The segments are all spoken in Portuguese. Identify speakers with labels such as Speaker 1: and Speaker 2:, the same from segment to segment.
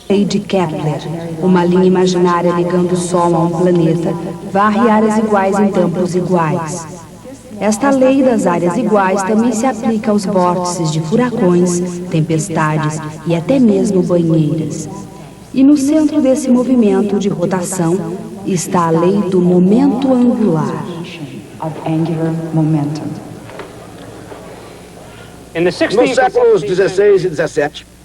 Speaker 1: Lei de Kepler, uma linha imaginária ligando o Sol a um planeta, varre áreas iguais em tempos iguais. Esta lei das áreas iguais também se aplica aos vórtices de furacões, tempestades e até mesmo banheiras. E no centro desse movimento de rotação está a lei do momento angular.
Speaker 2: Nos séculos XVI e XVII,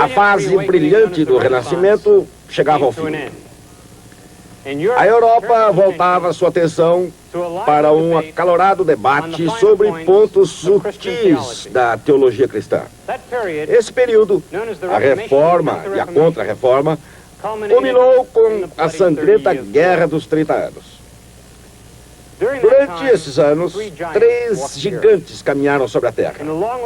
Speaker 2: a fase brilhante do Renascimento chegava ao fim. A Europa voltava sua atenção para um acalorado debate sobre pontos sutis da teologia cristã. Esse período, a Reforma e a Contra-Reforma, culminou com a sangrenta Guerra dos 30 Anos. Durante esses anos, 3 gigantes caminharam sobre a Terra.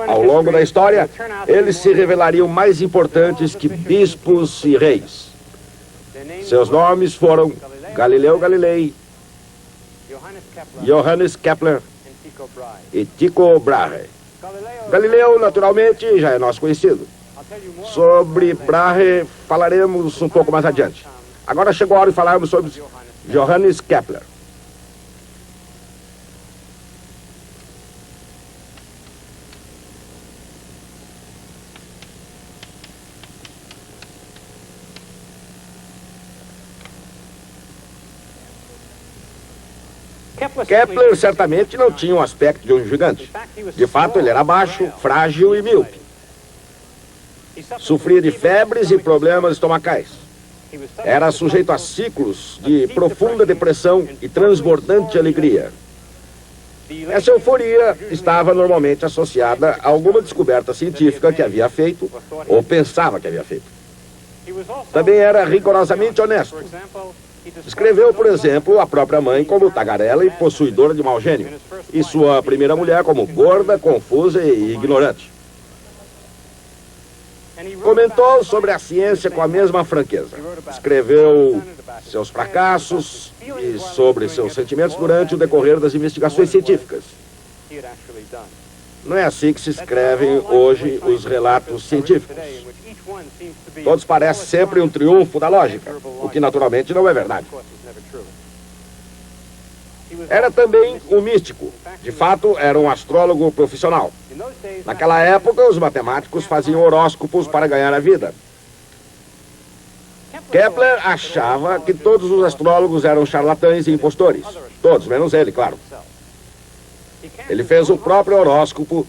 Speaker 2: Ao longo da história, eles se revelariam mais importantes que bispos e reis. Seus nomes foram Galileu Galilei, Johannes Kepler e Tycho Brahe. Galileu, naturalmente, já é nosso conhecido. Sobre Brahe falaremos um pouco mais adiante. Agora chegou a hora de falarmos sobre Johannes Kepler. Kepler certamente não tinha o aspecto de um gigante. De fato, ele era baixo, frágil e míope. Sofria de febres e problemas estomacais. Era sujeito a ciclos de profunda depressão e transbordante alegria. Essa euforia estava normalmente associada a alguma descoberta científica que havia feito, ou pensava que havia feito. Também era rigorosamente honesto. Descreveu, por exemplo, a própria mãe como tagarela e possuidora de mau gênio, e sua primeira mulher como gorda, confusa e ignorante. Comentou sobre a ciência com a mesma franqueza. Escreveu seus fracassos e sobre seus sentimentos durante o decorrer das investigações científicas. Não é assim que se escrevem hoje os relatos científicos. Todos parecem sempre um triunfo da lógica, o que naturalmente não é verdade. Era também um místico. De fato, era um astrólogo profissional. Naquela época, os matemáticos faziam horóscopos para ganhar a vida. Kepler achava que todos os astrólogos eram charlatães e impostores. Todos, menos ele, claro. Ele fez o próprio horóscopo,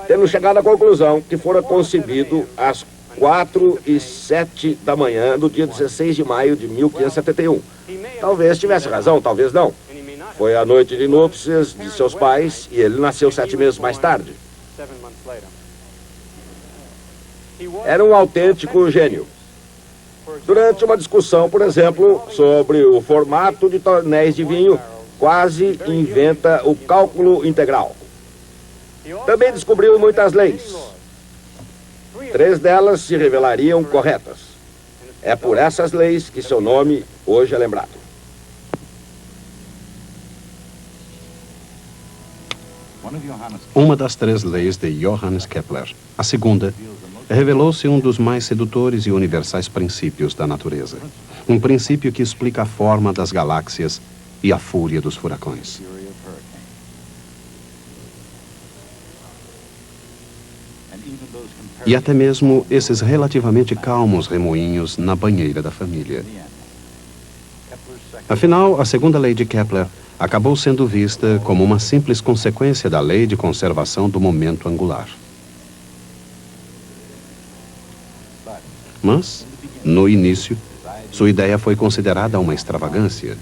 Speaker 2: tendo chegado à conclusão que fora concebido às 4h07 da manhã do dia 16 de maio de 1571. Talvez tivesse razão, talvez não. Foi a noite de núpcias de seus pais e ele nasceu 7 meses mais tarde. Era um autêntico gênio. Durante uma discussão, por exemplo, sobre o formato de tonéis de vinho, quase inventa o cálculo integral. Também descobriu muitas leis. 3 delas se revelariam corretas. É por essas leis que seu nome hoje é lembrado.
Speaker 3: Uma das 3 leis de Johannes Kepler, a segunda, revelou-se um dos mais sedutores e universais princípios da natureza. Um princípio que explica a forma das galáxias e a fúria dos furacões. E até mesmo esses relativamente calmos remoinhos na banheira da família. Afinal, a segunda lei de Kepler acabou sendo vista como uma simples consequência da lei de conservação do momento angular. Mas, no início, sua ideia foi considerada uma extravagância.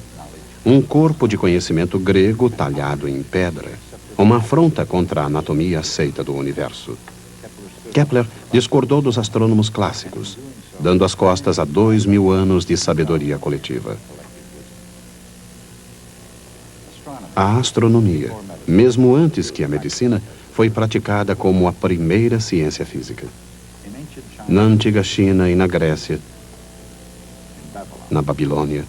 Speaker 3: Um corpo de conhecimento grego talhado em pedra. Uma afronta contra a anatomia aceita do universo. Kepler discordou dos astrônomos clássicos, dando as costas a 2000 anos de sabedoria coletiva. A astronomia, mesmo antes que a medicina, foi praticada como a primeira ciência física. Na antiga China e na Grécia, na Babilônia,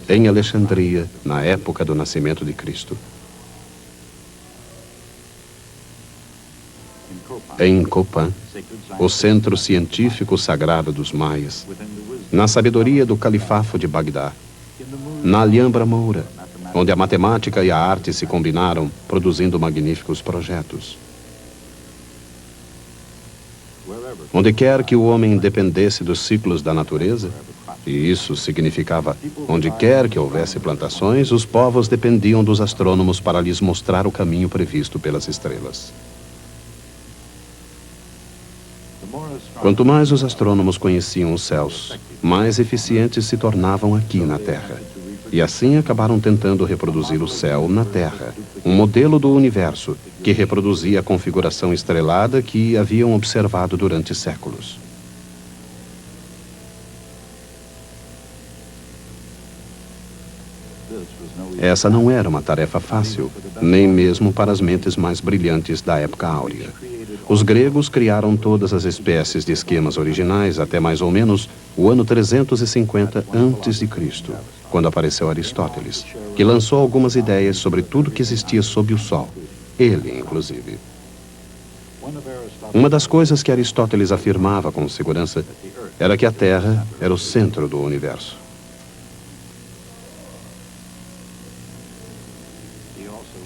Speaker 3: em Alexandria, na época do nascimento de Cristo. em Copan, o centro científico sagrado dos maias, na sabedoria do califafo de Bagdá, na Alhambra Moura, onde a matemática e a arte se combinaram, produzindo magníficos projetos. Onde quer que o homem dependesse dos ciclos da natureza, e isso significava, onde quer que houvesse plantações, os povos dependiam dos astrônomos para lhes mostrar o caminho previsto pelas estrelas. Quanto mais os astrônomos conheciam os céus, mais eficientes se tornavam aqui na Terra. E assim acabaram tentando reproduzir o céu na Terra, um modelo do universo que reproduzia a configuração estrelada que haviam observado durante séculos. Essa não era uma tarefa fácil, nem mesmo para as mentes mais brilhantes da época áurea. Os gregos criaram todas as espécies de esquemas originais até mais ou menos o ano 350 a.C., quando apareceu Aristóteles, que lançou algumas ideias sobre tudo que existia sob o Sol, ele inclusive. Uma das coisas que Aristóteles afirmava com segurança era que a Terra era o centro do universo.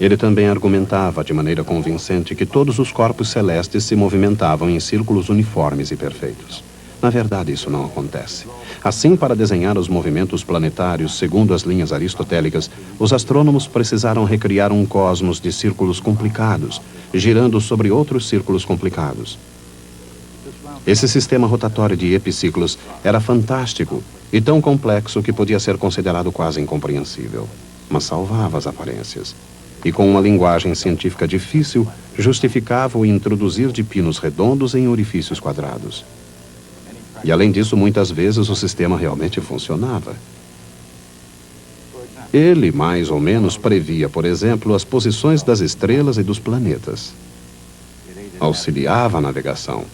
Speaker 3: Ele também argumentava de maneira convincente que todos os corpos celestes se movimentavam em círculos uniformes e perfeitos. Na verdade, isso não acontece. Assim, para desenhar os movimentos planetários segundo as linhas aristotélicas, os astrônomos precisaram recriar um cosmos de círculos complicados, girando sobre outros círculos complicados. Esse sistema rotatório de epiciclos era fantástico e tão complexo que podia ser considerado quase incompreensível, mas salvava as aparências. E com uma linguagem científica difícil, justificava o introduzir de pinos redondos em orifícios quadrados. E além disso, muitas vezes o sistema realmente funcionava. Ele, mais ou menos, previa, por exemplo, as posições das estrelas e dos planetas. Auxiliava a navegação.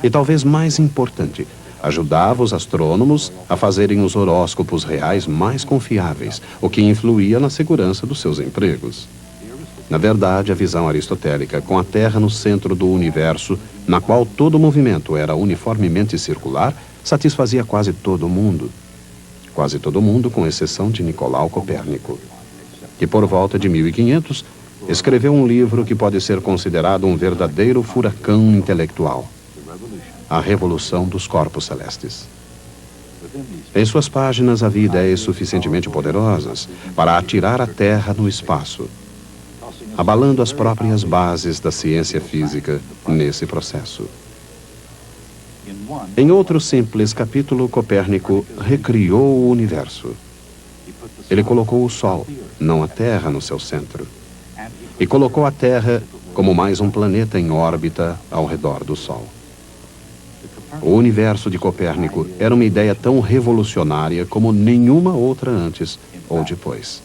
Speaker 3: E talvez mais importante, ajudava os astrônomos a fazerem os horóscopos reais mais confiáveis, o que influía na segurança dos seus empregos. Na verdade, a visão aristotélica, com a Terra no centro do universo, na qual todo movimento era uniformemente circular, satisfazia quase todo mundo. Quase todo mundo, com exceção de Nicolau Copérnico, que por volta de 1500 escreveu um livro que pode ser considerado um verdadeiro furacão intelectual: A Revolução dos Corpos Celestes. Em suas páginas havia ideias suficientemente poderosas para atirar a Terra no espaço, abalando as próprias bases da ciência física nesse processo. Em outro simples capítulo, Copérnico recriou o universo. Ele colocou o Sol, não a Terra, no seu centro. E colocou a Terra como mais um planeta em órbita ao redor do Sol. O universo de Copérnico era uma ideia tão revolucionária como nenhuma outra antes ou depois.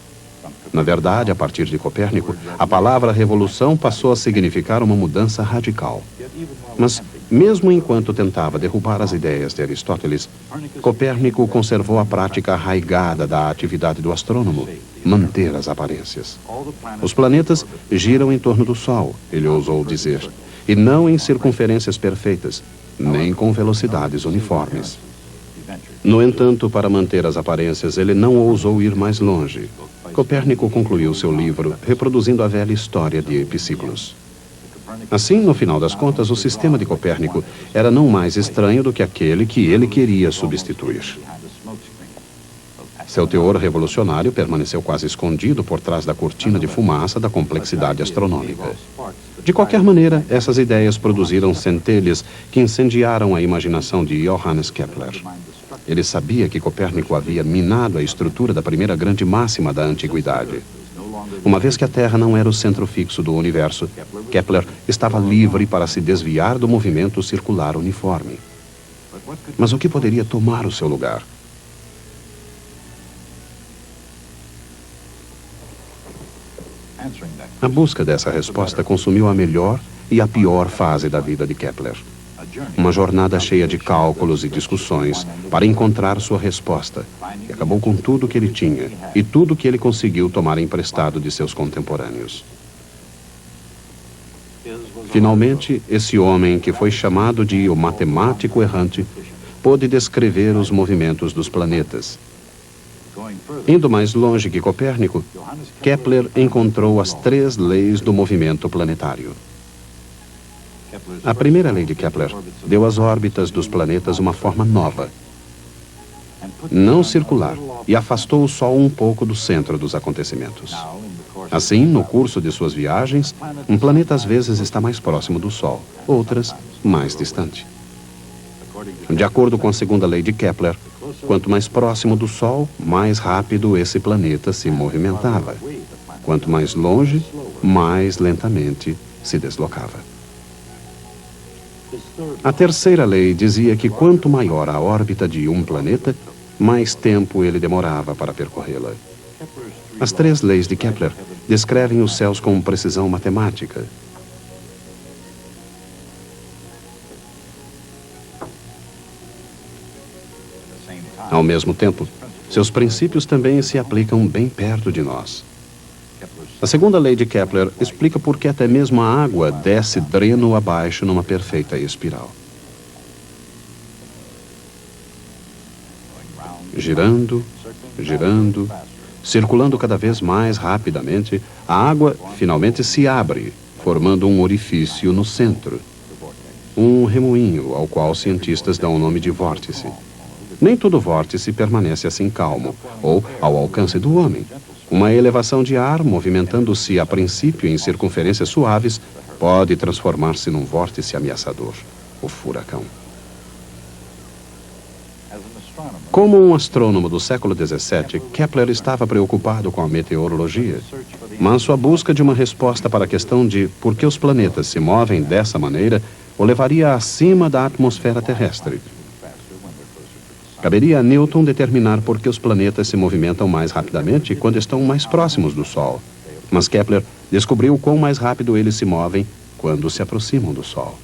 Speaker 3: Na verdade, a partir de Copérnico, a palavra revolução passou a significar uma mudança radical. Mas, mesmo enquanto tentava derrubar as ideias de Aristóteles, Copérnico conservou a prática arraigada da atividade do astrônomo: manter as aparências. Os planetas giram em torno do Sol, ele ousou dizer, e não em circunferências perfeitas, nem com velocidades uniformes. No entanto, para manter as aparências, ele não ousou ir mais longe. Copérnico concluiu seu livro reproduzindo a velha história de epiciclos. Assim, no final das contas, o sistema de Copérnico era não mais estranho do que aquele que ele queria substituir. Seu teor revolucionário permaneceu quase escondido por trás da cortina de fumaça da complexidade astronômica. De qualquer maneira, essas ideias produziram centelhas que incendiaram a imaginação de Johannes Kepler. Ele sabia que Copérnico havia minado a estrutura da primeira grande máxima da antiguidade. Uma vez que a Terra não era o centro fixo do universo, Kepler estava livre para se desviar do movimento circular uniforme. Mas o que poderia tomar o seu lugar? A busca dessa resposta consumiu a melhor e a pior fase da vida de Kepler. Uma jornada cheia de cálculos e discussões para encontrar sua resposta, que acabou com tudo que ele tinha e tudo que ele conseguiu tomar emprestado de seus contemporâneos. Finalmente, esse homem, que foi chamado de o matemático errante, pôde descrever os movimentos dos planetas. Indo mais longe que Copérnico, Kepler encontrou as 3 leis do movimento planetário. A primeira lei de Kepler deu às órbitas dos planetas uma forma nova, não circular, e afastou o Sol um pouco do centro dos acontecimentos. Assim, no curso de suas viagens, um planeta às vezes está mais próximo do Sol, outras mais distante. De acordo com a segunda lei de Kepler, quanto mais próximo do Sol, mais rápido esse planeta se movimentava. Quanto mais longe, mais lentamente se deslocava. A terceira lei dizia que quanto maior a órbita de um planeta, mais tempo ele demorava para percorrê-la. As 3 leis de Kepler descrevem os céus com precisão matemática. Ao mesmo tempo, seus princípios também se aplicam bem perto de nós. A segunda lei de Kepler explica por que até mesmo a água desce dreno abaixo numa perfeita espiral. Girando, girando, circulando cada vez mais rapidamente, a água finalmente se abre, formando um orifício no centro. Um remoinho ao qual cientistas dão o nome de vórtice. Nem todo vórtice permanece assim calmo, ou ao alcance do homem. Uma elevação de ar, movimentando-se a princípio em circunferências suaves, pode transformar-se num vórtice ameaçador, o furacão. Como um astrônomo do século XVII, Kepler estava preocupado com a meteorologia, mas sua busca de uma resposta para a questão de por que os planetas se movem dessa maneira o levaria acima da atmosfera terrestre. Caberia a Newton determinar por que os planetas se movimentam mais rapidamente quando estão mais próximos do Sol, mas Kepler descobriu quão mais rápido eles se movem quando se aproximam do Sol.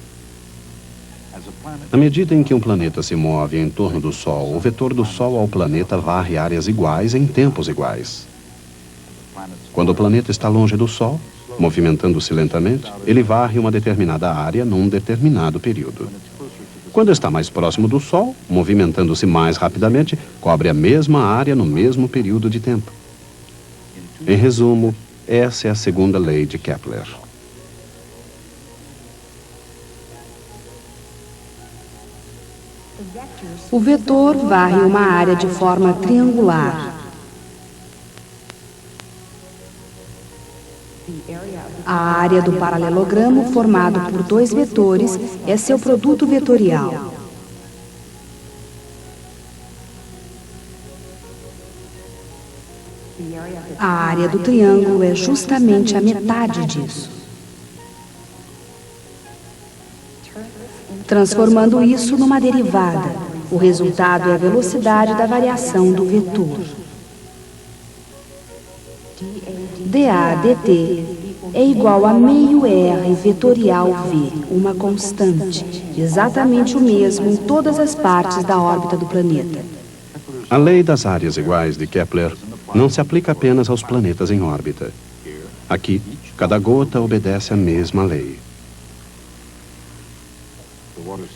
Speaker 3: À medida em que um planeta se move em torno do Sol, o vetor do Sol ao planeta varre áreas iguais em tempos iguais. Quando o planeta está longe do Sol, movimentando-se lentamente, ele varre uma determinada área num determinado período. Quando está mais próximo do Sol, movimentando-se mais rapidamente, cobre a mesma área no mesmo período de tempo. Em resumo, essa é a segunda lei de Kepler.
Speaker 1: O vetor varre uma área de forma triangular. A área do paralelogramo, formado por 2 vetores, é seu produto vetorial. A área do triângulo é justamente a metade disso. Transformando isso numa derivada, o resultado é a velocidade da variação do vetor. dA dt é igual a meio r vetorial v, uma constante, exatamente o mesmo em todas as partes da órbita do planeta.
Speaker 3: A lei das áreas iguais de Kepler não se aplica apenas aos planetas em órbita. Aqui, cada gota obedece à mesma lei.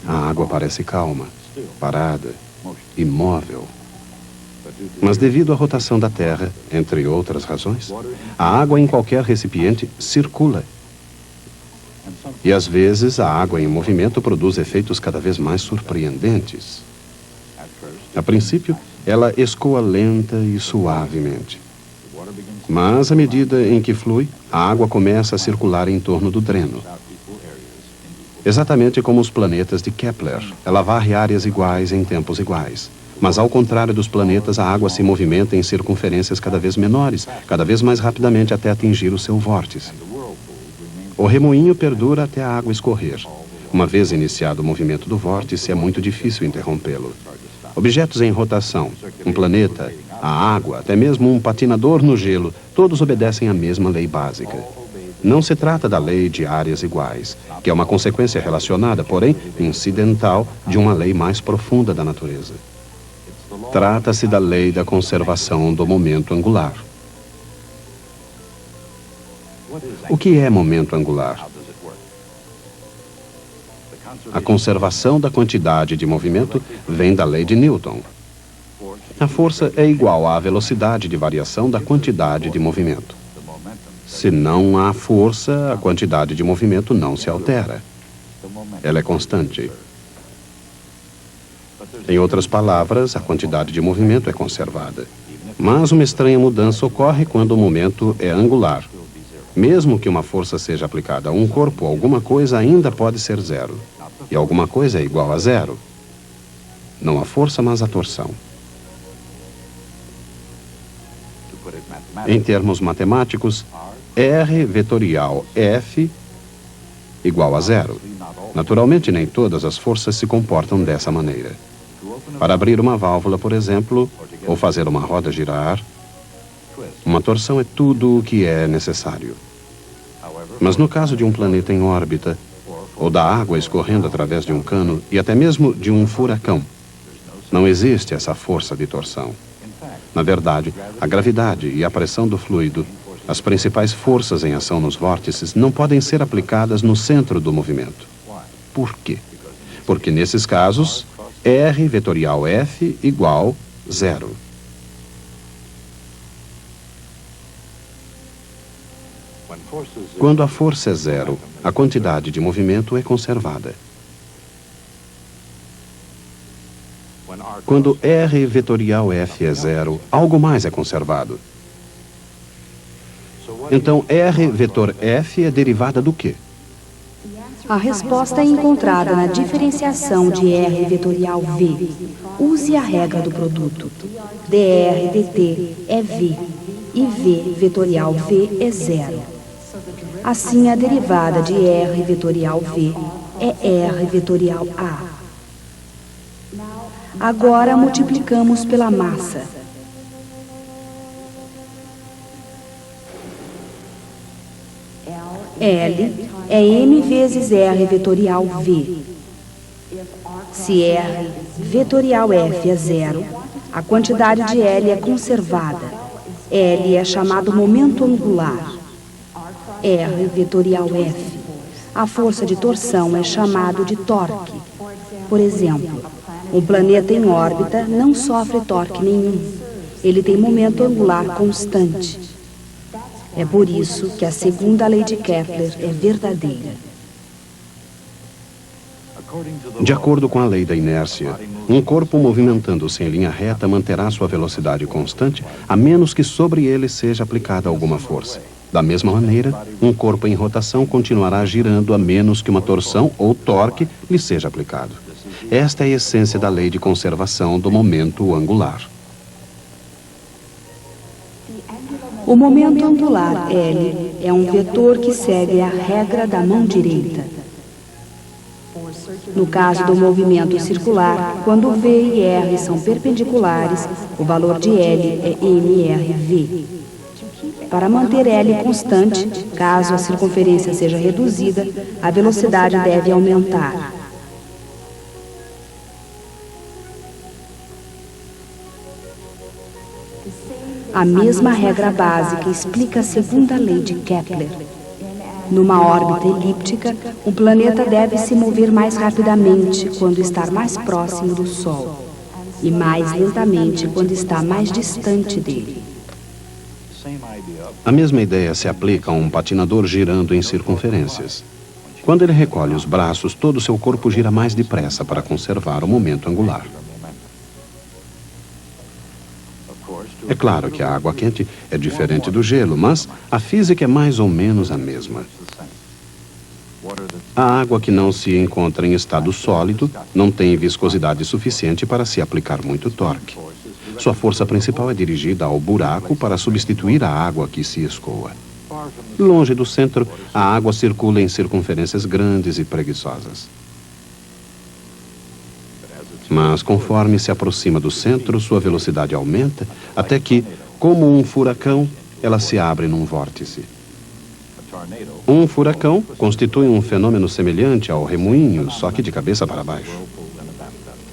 Speaker 3: A água parece calma, parada, imóvel. Mas devido à rotação da Terra, entre outras razões, a água em qualquer recipiente circula. E às vezes a água em movimento produz efeitos cada vez mais surpreendentes. A princípio, ela escoa lenta e suavemente. Mas à medida em que flui, a água começa a circular em torno do dreno. Exatamente como os planetas de Kepler, ela varre áreas iguais em tempos iguais. Mas ao contrário dos planetas, a água se movimenta em circunferências cada vez menores, cada vez mais rapidamente até atingir o seu vórtice. O remoinho perdura até a água escorrer. Uma vez iniciado o movimento do vórtice, é muito difícil interrompê-lo. Objetos em rotação, um planeta, a água, até mesmo um patinador no gelo, todos obedecem à mesma lei básica. Não se trata da lei de áreas iguais, que é uma consequência relacionada, porém, incidental, de uma lei mais profunda da natureza. Trata-se da lei da conservação do momento angular. O que é momento angular? A conservação da quantidade de movimento vem da lei de Newton. A força é igual à velocidade de variação da quantidade de movimento. Se não há força, a quantidade de movimento não se altera. Ela é constante. Em outras palavras, a quantidade de movimento é conservada. Mas uma estranha mudança ocorre quando o momento é angular. Mesmo que uma força seja aplicada a um corpo, alguma coisa ainda pode ser zero. E alguma coisa é igual a zero. Não a força, mas a torção. Em termos matemáticos, R vetorial F igual a zero. Naturalmente, nem todas as forças se comportam dessa maneira. Para abrir uma válvula, por exemplo, ou fazer uma roda girar, uma torção é tudo o que é necessário. Mas no caso de um planeta em órbita, ou da água escorrendo através de um cano, e até mesmo de um furacão, não existe essa força de torção. Na verdade, a gravidade e a pressão do fluido, as principais forças em ação nos vórtices, não podem ser aplicadas no centro do movimento. Por quê? Porque nesses casos, R vetorial F igual zero. Quando a força é zero, a quantidade de movimento é conservada. Quando R vetorial F é zero, algo mais é conservado. Então, R vetor F é derivada do quê?
Speaker 1: A resposta é encontrada na diferenciação de R vetorial V. Use a regra do produto. dr dt é V e V vetorial V é zero. Assim, a derivada de R vetorial V é R vetorial A. Agora multiplicamos pela massa. L é M vezes R vetorial V. Se R vetorial F é zero, a quantidade de L é conservada. L é chamado momento angular. R vetorial F. A força de torção é chamado de torque. Por exemplo, um planeta em órbita não sofre torque nenhum. Ele tem momento angular constante. É por isso que a segunda lei de Kepler é verdadeira.
Speaker 3: De acordo com a lei da inércia, um corpo movimentando-se em linha reta manterá sua velocidade constante, a menos que sobre ele seja aplicada alguma força. Da mesma maneira, um corpo em rotação continuará girando a menos que uma torção ou torque lhe seja aplicado. Esta é a essência da lei de conservação do momento angular.
Speaker 1: O momento angular, L, é um vetor que segue a regra da mão direita. No caso do movimento circular, quando V e R são perpendiculares, o valor de L é mRV. Para manter L constante, caso a circunferência seja reduzida, a velocidade deve aumentar. A mesma regra básica explica a segunda lei de Kepler. Numa órbita elíptica, um planeta deve se mover mais rapidamente quando está mais próximo do Sol e mais lentamente quando está mais distante dele.
Speaker 3: A mesma ideia se aplica a um patinador girando em circunferências. Quando ele recolhe os braços, todo o seu corpo gira mais depressa para conservar o momento angular. É claro que a água quente é diferente do gelo, mas a física é mais ou menos a mesma. A água que não se encontra em estado sólido não tem viscosidade suficiente para se aplicar muito torque. Sua força principal é dirigida ao buraco para substituir a água que se escoa. Longe do centro, a água circula em circunferências grandes e preguiçosas. Mas conforme se aproxima do centro, sua velocidade aumenta, até que, como um furacão, ela se abre num vórtice. Um furacão constitui um fenômeno semelhante ao remoinho, só que de cabeça para baixo.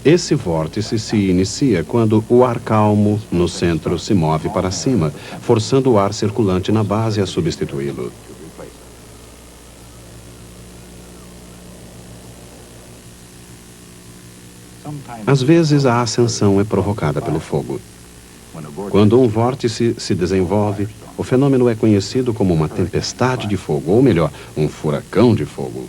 Speaker 3: Esse vórtice se inicia quando o ar calmo no centro se move para cima, forçando o ar circulante na base a substituí-lo. Às vezes, a ascensão é provocada pelo fogo. Quando um vórtice se desenvolve, o fenômeno é conhecido como uma tempestade de fogo, ou melhor, um furacão de fogo.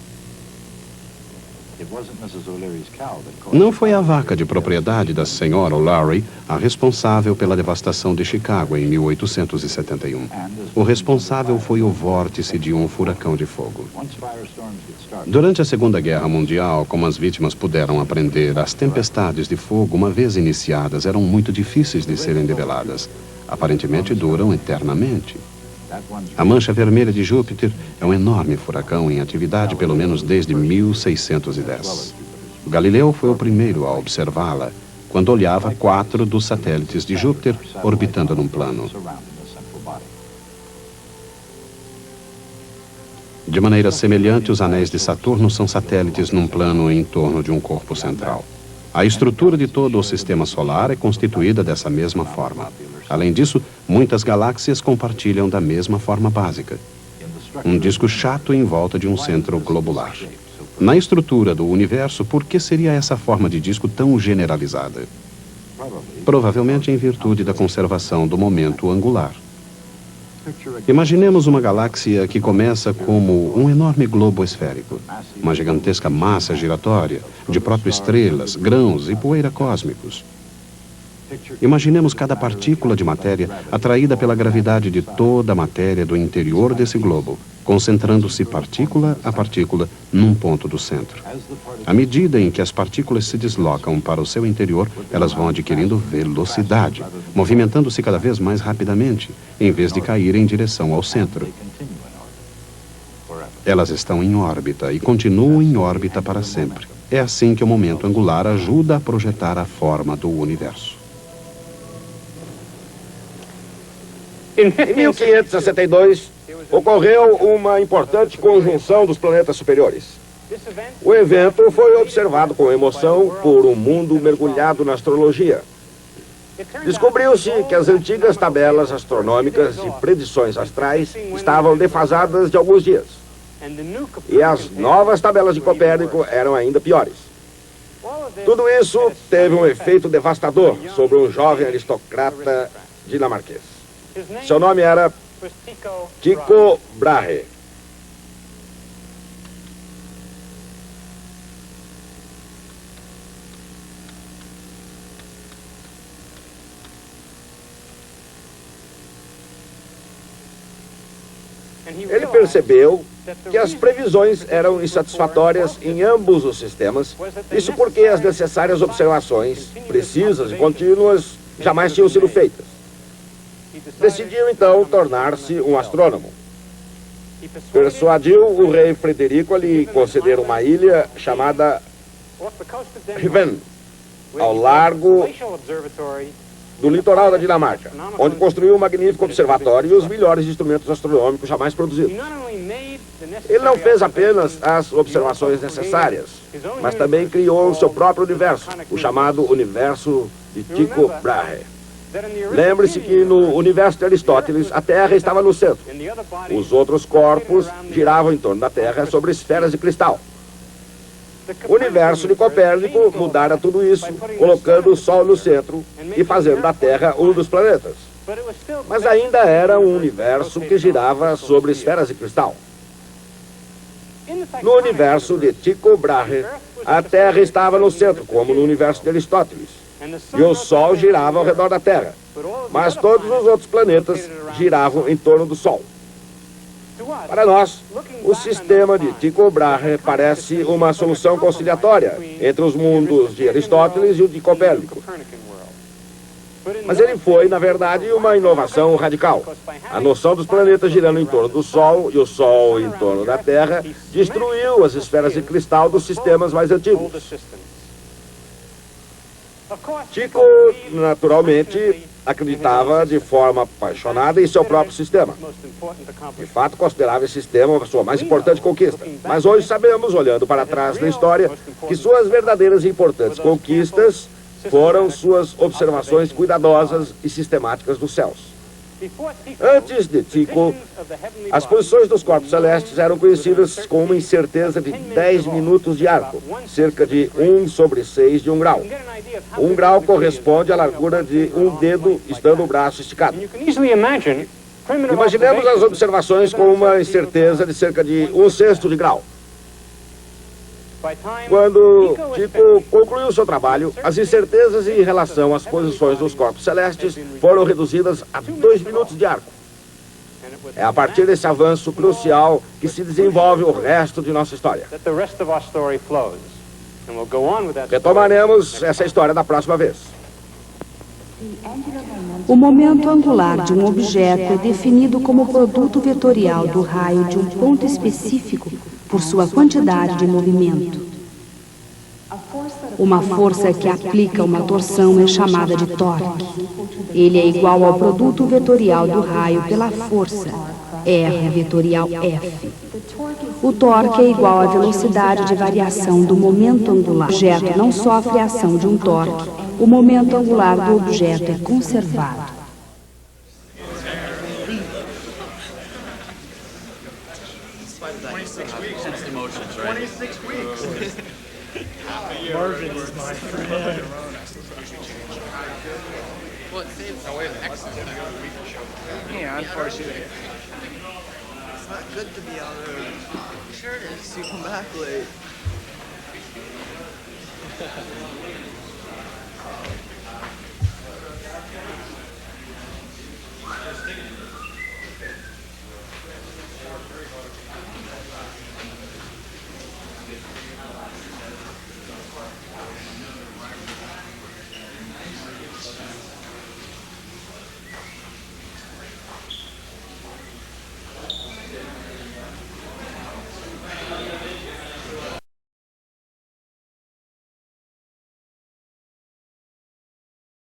Speaker 3: Não foi a vaca de propriedade da senhora O'Leary a responsável pela devastação de Chicago em 1871. O responsável foi o vórtice de um furacão de fogo. Durante a Segunda Guerra Mundial, como as vítimas puderam aprender, as tempestades de fogo, uma vez iniciadas, eram muito difíceis de serem debeladas. Aparentemente duram eternamente. A mancha vermelha de Júpiter é um enorme furacão em atividade pelo menos desde 1610. Galileu foi o primeiro a observá-la quando olhava 4 dos satélites de Júpiter orbitando num plano. De maneira semelhante, os anéis de Saturno são satélites num plano em torno de um corpo central. A estrutura de todo o sistema solar é constituída dessa mesma forma. Além disso, muitas galáxias compartilham da mesma forma básica. Um disco chato em volta de um centro globular. Na estrutura do universo, por que seria essa forma de disco tão generalizada? Provavelmente em virtude da conservação do momento angular. Imaginemos uma galáxia que começa como um enorme globo esférico, uma gigantesca massa giratória de protoestrelas, grãos e poeira cósmicos. Imaginemos cada partícula de matéria atraída pela gravidade de toda a matéria do interior desse globo, concentrando-se partícula a partícula num ponto do centro. À medida em que as partículas se deslocam para o seu interior, elas vão adquirindo velocidade, movimentando-se cada vez mais rapidamente, em vez de cair em direção ao centro. Elas estão em órbita e continuam em órbita para sempre. É assim que o momento angular ajuda a projetar a forma do universo.
Speaker 2: Em 1562, ocorreu uma importante conjunção dos planetas superiores. O evento foi observado com emoção por um mundo mergulhado na astrologia. Descobriu-se que as antigas tabelas astronômicas de predições astrais estavam defasadas de alguns dias. E as novas tabelas de Copérnico eram ainda piores. Tudo isso teve um efeito devastador sobre um jovem aristocrata dinamarquês. Seu nome era Tycho Brahe. Ele percebeu que as previsões eram insatisfatórias em ambos os sistemas, isso porque as necessárias observações, precisas e contínuas, jamais tinham sido feitas. Decidiu, então, tornar-se um astrônomo. Persuadiu o rei Frederico a lhe conceder uma ilha chamada Riven, ao largo do litoral da Dinamarca, onde construiu um magnífico observatório e os melhores instrumentos astronômicos jamais produzidos. Ele não fez apenas as observações necessárias, mas também criou o seu próprio universo, o chamado universo de Tycho Brahe. Lembre-se que no universo de Aristóteles, a Terra estava no centro. Os outros corpos giravam em torno da Terra sobre esferas de cristal. O universo de Copérnico mudara tudo isso, colocando o Sol no centro e fazendo da Terra um dos planetas. Mas ainda era um universo que girava sobre esferas de cristal. No universo de Tycho Brahe, a Terra estava no centro, como no universo de Aristóteles. E o Sol girava ao redor da Terra. Mas todos os outros planetas giravam em torno do Sol. Para nós, o sistema de Tycho Brahe parece uma solução conciliatória entre os mundos de Aristóteles e o de Copérnico. Mas ele foi, na verdade, uma inovação radical. A noção dos planetas girando em torno do Sol e o Sol em torno da Terra destruiu as esferas de cristal dos sistemas mais antigos. Tycho, naturalmente, acreditava de forma apaixonada em seu próprio sistema. De fato, considerava esse sistema a sua mais importante conquista. Mas hoje sabemos, olhando para trás na história, que suas verdadeiras e importantes conquistas foram suas observações cuidadosas e sistemáticas dos céus. Antes de Tycho, as posições dos corpos celestes eram conhecidas com uma incerteza de 10 minutos de arco, cerca de 1/6 de 1 grau. 1 grau corresponde à largura de um dedo, estando o braço esticado. Imaginemos as observações com uma incerteza de cerca de 1/6 de grau. Quando Tycho concluiu seu trabalho, as incertezas em relação às posições dos corpos celestes foram reduzidas a 2 minutos de arco. É a partir desse avanço crucial que se desenvolve o resto de nossa história. Retomaremos essa história da próxima vez.
Speaker 1: O momento angular de um objeto é definido como produto vetorial do raio de um ponto específico por sua quantidade de movimento. Uma força que aplica uma torção é chamada de torque. Ele é igual ao produto vetorial do raio pela força, R vetorial F. O torque é igual à velocidade de variação do momento angular. O objeto não sofre a ação de um torque. O momento angular do objeto é conservado.
Speaker 4: Marvin is my friend. Yeah, unfortunately. It's not good to be out there. Sure it is. You come back late.